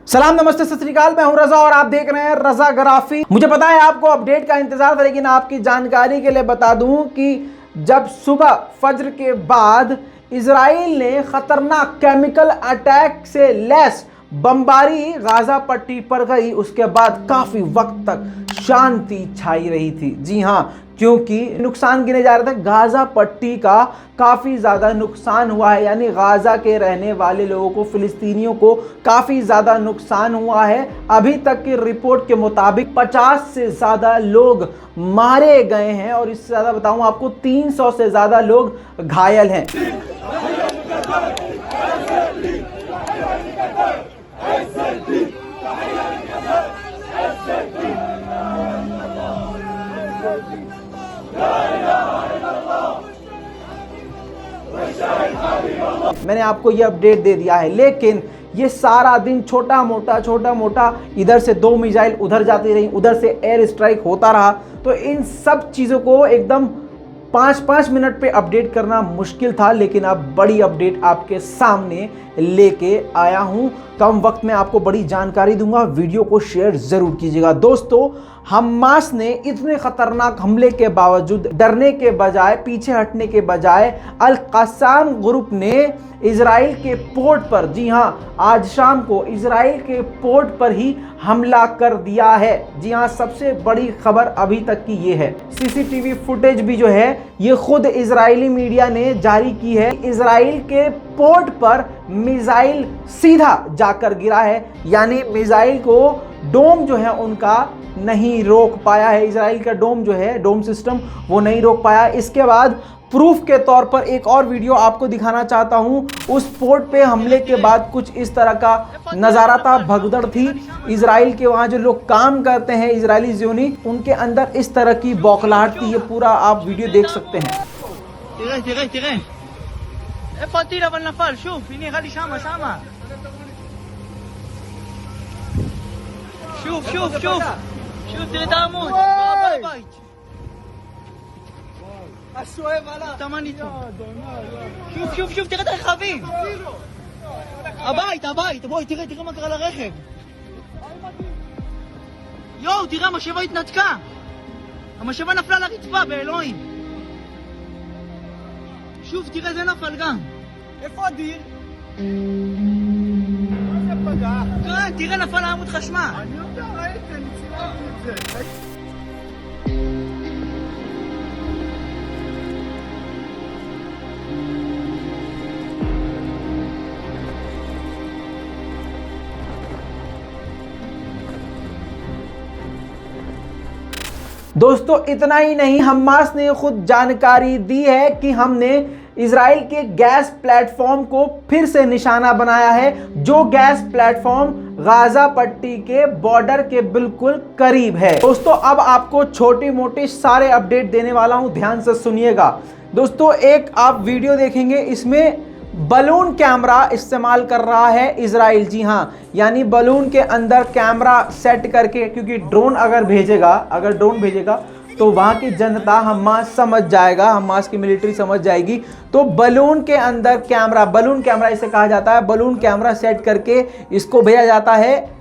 सलाम नमस्ते सत श्री अकाल, मैं हूं रजा और आप देख रहे हैं रजा ग्राफी। मुझे पता है आपको अपडेट का इंतजार था, लेकिन आपकी जानकारी के लिए बता दूं कि जब सुबह फज्र के बाद इजराइल ने खतरनाक केमिकल अटैक से लैस बमबारी गाजा पट्टी पर गई, उसके बाद काफी वक्त तक शांति छाई रही थी। जी हां, क्योंकि नुकसान गिने जा रहे थे। गाजा पट्टी का काफ़ी ज़्यादा नुकसान हुआ है, यानी गाजा के रहने वाले लोगों को, फिलिस्तीनियों को काफ़ी ज़्यादा नुकसान हुआ है। अभी तक की रिपोर्ट के मुताबिक 50 से ज़्यादा लोग मारे गए हैं और इससे ज़्यादा बताऊं आपको 300 से ज़्यादा लोग घायल हैं। मैंने आपको ये अपडेट दे दिया है, लेकिन ये सारा दिन छोटा मोटा इधर से 2 मिसाइल उधर जाती रही, उधर से एयर स्ट्राइक होता रहा। तो इन सब चीज़ों को एकदम 5-5 मिनट पे अपडेट करना मुश्किल था, लेकिन अब बड़ी अपडेट आपके सामने लेके आया हूं। कम वक्त में आपको बड़ी जानकारी दूंगा, वीडियो को शेयर जरूर कीजिएगा। दोस्तों, हमास ने इतने खतरनाक हमले के बावजूद डरने के बजाय, पीछे हटने के बजाय, अल कस्साम ग्रुप ने इजराइल के पोर्ट पर, जी हां, आज शाम को इजराइल के पोर्ट पर ही हमला कर दिया है। जी हां, सबसे बड़ी खबर अभी तक की ये है। सीसीटीवी फुटेज भी जो है ये खुद इजरायली मीडिया ने जारी की है। इजराइल के पोर्ट पर मिसाइल सीधा जाकर गिरा है, यानी मिसाइल को डोम जो है उनका नहीं रोक पाया है। इजराइल का डोम जो है, डोम सिस्टम, वो नहीं रोक पाया। इसके बाद प्रूफ के तौर पर एक और वीडियो आपको दिखाना चाहता हूं। उस पोर्ट पे हमले के बाद कुछ इस तरह का नज़ारा था, भगदड़ थी। इजराइल के वहां जो लोग काम करते हैं, इजरायली ज़ियोनी, उनके अंदर इस तरह की बौखलाहट थी। ये पूरा आप वीडियो देख सकते हैं। איפה הטיל אבל נפל? שוב, הנה נראה לי שמה. שוב, תראה את העמוד, בבית. השואב עלה. תמן איתו. שוב, תראה את הרכבים. הבית, בואי, תראה מה קרה לרכב. יואו, תראה, המשאבה התנתקה. המשאבה נפלה לרצפה, באלוהים. שוב, תראה, זה נפל גם. איפה הדיר? מה זה פגע? כן, תראה, נפל לעמוד חשמל. אני יודע, ראיתי, אני צילמתי את זה. दोस्तों, इतना ही नहीं, हमास ने खुद जानकारी दी है कि हमने इजराइल के गैस प्लेटफॉर्म को फिर से निशाना बनाया है, जो गैस प्लेटफॉर्म गाजा पट्टी के बॉर्डर के बिल्कुल करीब है। दोस्तों, अब आपको छोटी मोटी सारे अपडेट देने वाला हूं, ध्यान से सुनिएगा। दोस्तों, एक आप वीडियो देखेंगे, इसमें बलून कैमरा इस्तेमाल कर रहा है इजराइल। जी हां, यानी बलून के अंदर कैमरा सेट करके, क्योंकि ड्रोन अगर ड्रोन भेजेगा तो वहां की जनता, हमास समझ जाएगा, हमास की मिलिट्री समझ जाएगी। तो बलून के अंदर बलून कैमरा इसे कहा जाता है, बलून कैमरा सेट करके इसको भेजा जाता है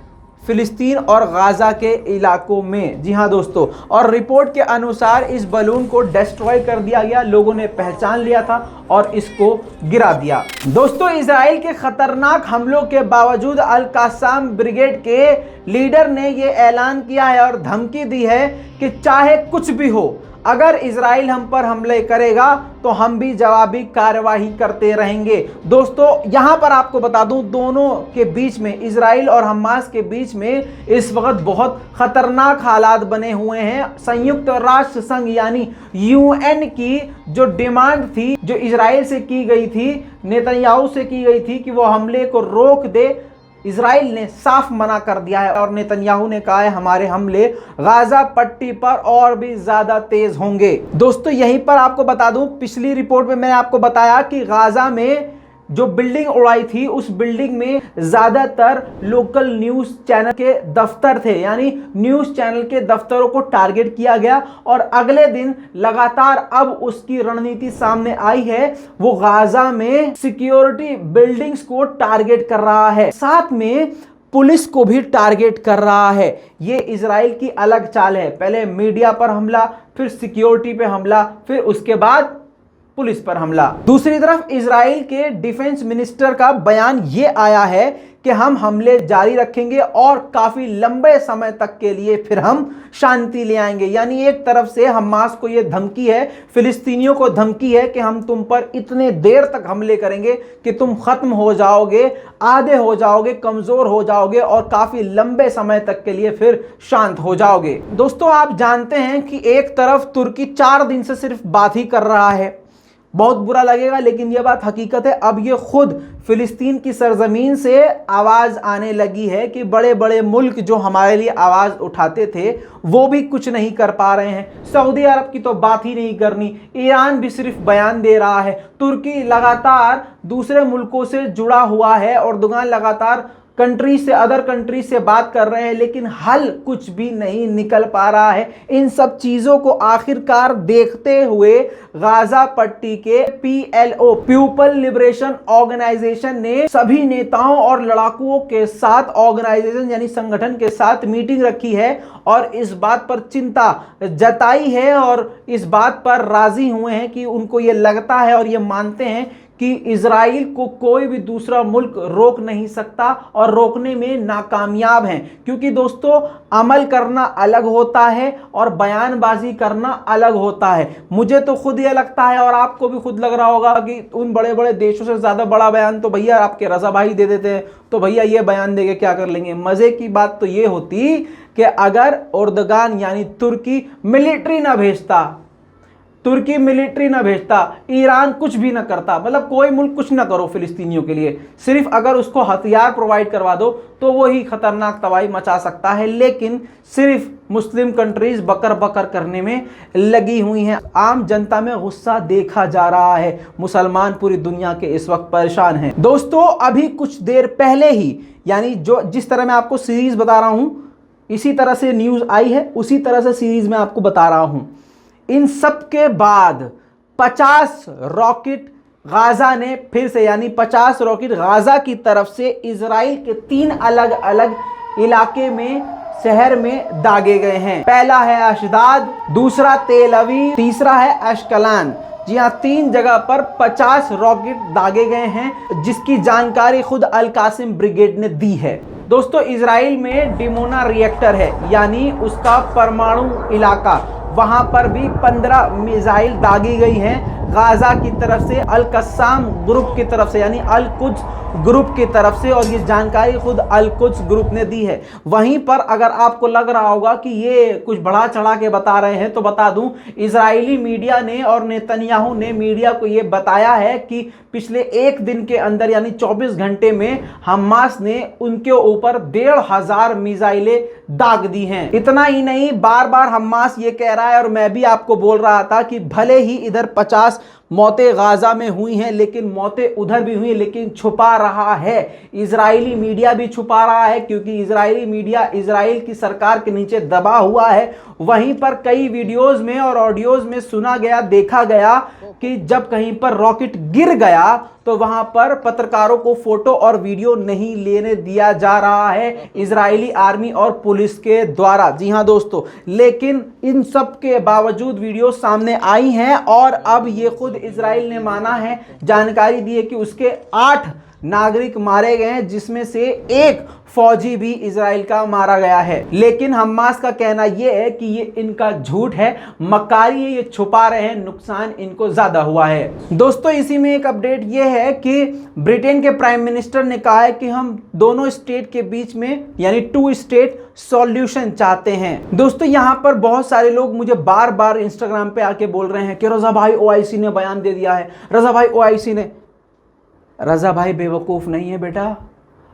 फिलिस्तीन और गाजा के इलाकों में। जी हां दोस्तों, और रिपोर्ट के अनुसार इस बलून को डिस्ट्रॉय कर दिया गया, लोगों ने पहचान लिया था और इसको गिरा दिया। दोस्तों, इजराइल के खतरनाक हमलों के बावजूद अल कस्साम ब्रिगेड के लीडर ने यह ऐलान किया है और धमकी दी है कि चाहे कुछ भी हो, अगर इजराइल हम पर हमले करेगा तो हम भी जवाबी कार्यवाही करते रहेंगे। दोस्तों, यहां पर आपको बता दूं, दोनों के बीच में, इजराइल और हमास के बीच में इस वक्त बहुत खतरनाक हालात बने हुए हैं। संयुक्त राष्ट्र संघ यानी यूएन की जो डिमांड थी, जो इजराइल से की गई थी, नेतन्याहू से की गई थी कि वो हमले को रोक दे, इजराइल ने साफ मना कर दिया है और नेतन्याहू ने कहा है हमारे हमले गाजा पट्टी पर और भी ज्यादा तेज होंगे। दोस्तों, यहीं पर आपको बता दूं, पिछली रिपोर्ट में मैंने आपको बताया कि गाजा में जो बिल्डिंग उड़ाई थी, उस बिल्डिंग में ज्यादातर लोकल न्यूज चैनल के दफ्तर थे, यानी न्यूज चैनल के दफ्तरों को टारगेट किया गया और अगले दिन लगातार अब उसकी रणनीति सामने आई है, वो गाजा में सिक्योरिटी बिल्डिंग्स को टारगेट कर रहा है। साथ में पुलिस को भी टारगेट कर रहा है। ये इजराइल की अलग चाल है, पहले मीडिया पर हमला, फिर सिक्योरिटी पे हमला, फिर उसके बाद पुलिस पर हमला। दूसरी तरफ इजराइल के डिफेंस मिनिस्टर का बयान ये आया है कि हम हमले जारी रखेंगे और काफी लंबे समय तक के लिए फिर हम शांति ले आएंगे। यानी एक तरफ से हमास को यह धमकी है, फिलिस्तीनियों को धमकी है कि हम तुम पर इतने देर तक हमले करेंगे कि तुम खत्म हो जाओगे, आधे हो जाओगे, कमजोर हो जाओगे और काफी लंबे समय तक के लिए फिर शांत हो जाओगे। दोस्तों, आप जानते हैं कि एक तरफ तुर्की 4 दिन से सिर्फ बात ही कर रहा है। बहुत बुरा लगेगा लेकिन यह बात हकीकत है। अब ये खुद फिलिस्तीन की सरजमीन से आवाज़ आने लगी है कि बड़े बड़े मुल्क जो हमारे लिए आवाज़ उठाते थे वो भी कुछ नहीं कर पा रहे हैं। सऊदी अरब की तो बात ही नहीं करनी, ईरान भी सिर्फ बयान दे रहा है, तुर्की लगातार दूसरे मुल्कों से जुड़ा हुआ है, अर्दोगान लगातार अदर कंट्री से बात कर रहे हैं, लेकिन हल कुछ भी नहीं निकल पा रहा है। इन सब चीज़ों को आखिरकार देखते हुए गाजा पट्टी के PLO पीपल लिबरेशन ऑर्गेनाइजेशन ने सभी नेताओं और लड़ाकुओं के साथ, ऑर्गेनाइजेशन यानी संगठन के साथ मीटिंग रखी है और इस बात पर चिंता जताई है और इस बात पर राजी हुए हैं कि उनको ये लगता है और ये मानते हैं कि इजराइल को कोई भी दूसरा मुल्क रोक नहीं सकता और रोकने में नाकामयाब हैं। क्योंकि दोस्तों, अमल करना अलग होता है और बयानबाजी करना अलग होता है। मुझे तो खुद ये लगता है और आपको भी खुद लग रहा होगा कि उन बड़े बड़े देशों से ज़्यादा बड़ा बयान तो भैया आपके रज़ा भाई दे देते हैं, तो भैया ये बयान देके क्या कर लेंगे। मज़े की बात तो ये होती कि अगर अर्दोगान यानी तुर्की मिलिट्री ना भेजता, ईरान कुछ भी ना करता, मतलब कोई मुल्क कुछ ना करो फिलिस्तीनियों के लिए, सिर्फ अगर उसको हथियार प्रोवाइड करवा दो तो वो ही खतरनाक तबाही मचा सकता है। लेकिन सिर्फ मुस्लिम कंट्रीज बकर बकर करने में लगी हुई हैं। आम जनता में गुस्सा देखा जा रहा है। मुसलमान पूरी दुनिया के इस वक्त परेशान हैं। दोस्तों, अभी कुछ देर पहले ही, यानी जिस तरह मैं आपको सीरीज बता रहा हूं, इसी तरह से न्यूज़ आई है, उसी तरह से सीरीज में आपको बता रहा हूं। इन सब के बाद 50 रॉकेट गाजा ने फिर से, यानी 50 रॉकेट गाजा की तरफ से इजराइल के 3 अलग अलग इलाके में, शहर में दागे गए हैं। पहला है अशदाद, दूसरा तेल अवीव, तीसरा है अशकलान। जी हाँ, 3 जगह पर 50 रॉकेट दागे गए हैं, जिसकी जानकारी खुद अल कासिम ब्रिगेड ने दी है। दोस्तों, इजराइल में डिमोना रिएक्टर है, यानी उसका परमाणु इलाका, वहां पर भी 15 मिसाइल दागी गई हैं गाजा की तरफ से, अल कस्साम ग्रुप की तरफ से, यानी अल कुद्स ग्रुप की तरफ से, और ये जानकारी खुद अल कुद्स ग्रुप ने दी है। वहीं पर अगर आपको लग रहा होगा कि ये कुछ बढ़ा चढ़ा के बता रहे हैं, तो बता दूं, इजरायली मीडिया ने और नेतन्याहू ने मीडिया को ये बताया है कि पिछले 1 दिन के अंदर, यानी 24 घंटे में हमास ने उनके ऊपर 1,500 मिसाइलें दाग दी हैं। इतना ही नहीं, बार बार हमास ये कह रहा है, और मैं भी आपको बोल रहा था कि भले ही इधर 50 मौतें गाजा में हुई हैं, लेकिन मौतें उधर भी हुई, लेकिन छुपा रहा है इजरायली मीडिया भी छुपा रहा है, क्योंकि इजरायली मीडिया इजराइल की सरकार के नीचे दबा हुआ है। वहीं पर कई वीडियोस में और ऑडियोज में सुना गया, देखा गया कि जब कहीं पर रॉकेट गिर गया तो वहां पर पत्रकारों को फोटो और वीडियो नहीं लेने दिया जा रहा है इजरायली आर्मी और पुलिस के द्वारा। जी हां दोस्तों, लेकिन इन सब के बावजूद वीडियो सामने आई हैं और अब ये खुद इजराइल ने माना है, जानकारी दी है कि उसके 8 नागरिक मारे गए हैं, जिसमें से 1 फौजी भी इजराइल का मारा गया है। लेकिन हमास का कहना यह है कि ये इनका झूठ है, मक्कारी है, ये छुपा रहे हैं, नुकसान इनको ज्यादा हुआ है। दोस्तों, इसी में एक अपडेट ये है कि ब्रिटेन के प्राइम मिनिस्टर ने कहा है कि हम दोनों स्टेट के बीच में, यानी 2 स्टेट सॉल्यूशन चाहते हैं। दोस्तों, यहां पर बहुत सारे लोग मुझे बार बार इंस्टाग्राम पे आके बोल रहे हैं कि रजा भाई OIC ने बयान दे दिया है, रजा भाई OIC ने। रजा भाई बेवकूफ़ नहीं है बेटा,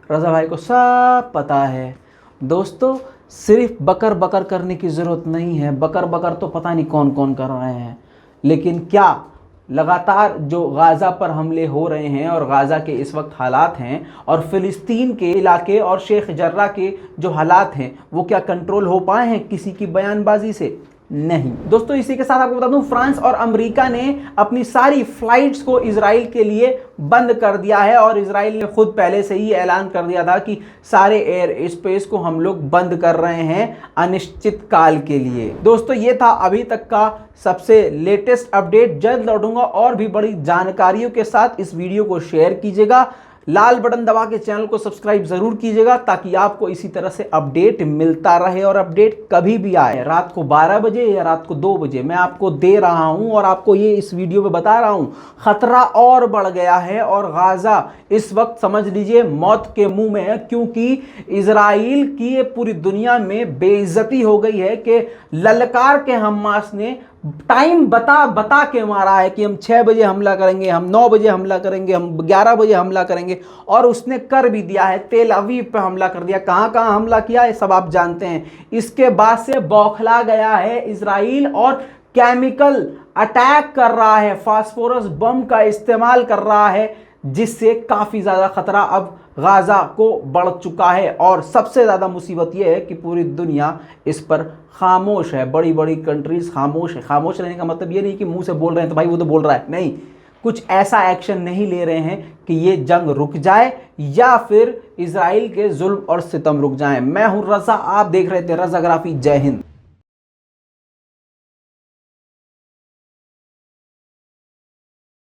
रजा भाई को सब पता है। दोस्तों, सिर्फ बकर बकर करने की ज़रूरत नहीं है, बकर बकर तो पता नहीं कौन कौन कर रहे हैं, लेकिन क्या लगातार जो गाज़ा पर हमले हो रहे हैं और गाज़ा के इस वक्त हालात हैं और फ़िलिस्तीन के इलाके और शेख जर्रा के जो हालात हैं, वो क्या कंट्रोल हो पाए हैं किसी की बयानबाजी से? नहीं। दोस्तों इसी के साथ आपको बता दूं, फ्रांस और अमेरिका ने अपनी सारी फ्लाइट्स को इजराइल के लिए बंद कर दिया है और इजराइल ने खुद पहले से ही ऐलान कर दिया था कि सारे एयर स्पेस को हम लोग बंद कर रहे हैं अनिश्चित काल के लिए। दोस्तों ये था अभी तक का सबसे लेटेस्ट अपडेट। जल्द लौटूंगा और भी बड़ी जानकारियों के साथ। इस वीडियो को शेयर कीजिएगा, लाल बटन दबा के चैनल को सब्सक्राइब जरूर कीजिएगा ताकि आपको इसी तरह से अपडेट मिलता रहे। और अपडेट कभी भी आए, रात को 12 बजे या रात को 2 बजे, मैं आपको दे रहा हूं और आपको ये इस वीडियो में बता रहा हूं। खतरा और बढ़ गया है और गाजा इस वक्त समझ लीजिए मौत के मुंह में है, क्योंकि इजराइल की ये पूरी दुनिया में बेइज्जती हो गई है कि ललकार के हमास ने टाइम बता के मारा है कि हम 6 बजे हमला करेंगे, हम 9 बजे हमला करेंगे, हम 11 बजे हमला करेंगे, और उसने कर भी दिया है। तेल अवीव पे हमला कर दिया, कहां हमला किया है सब आप जानते हैं। इसके बाद से बौखला गया है इजराइल और केमिकल अटैक कर रहा है, फास्फोरस बम का इस्तेमाल कर रहा है, जिससे काफी ज्यादा खतरा अब गाजा को बढ़ चुका है। और सबसे ज्यादा मुसीबत यह है कि पूरी दुनिया इस पर खामोश है, बड़ी बड़ी कंट्रीज खामोश है। खामोश रहने का मतलब ये नहीं कि मुंह से बोल रहे हैं तो भाई वो तो बोल रहा है, नहीं, कुछ ऐसा एक्शन नहीं ले रहे हैं कि ये जंग रुक जाए या फिर इजराइल के जुल्म और सितम रुक जाए। मैं हूं रजा, आप देख रहे थे रजाग्राफी। जय हिंद।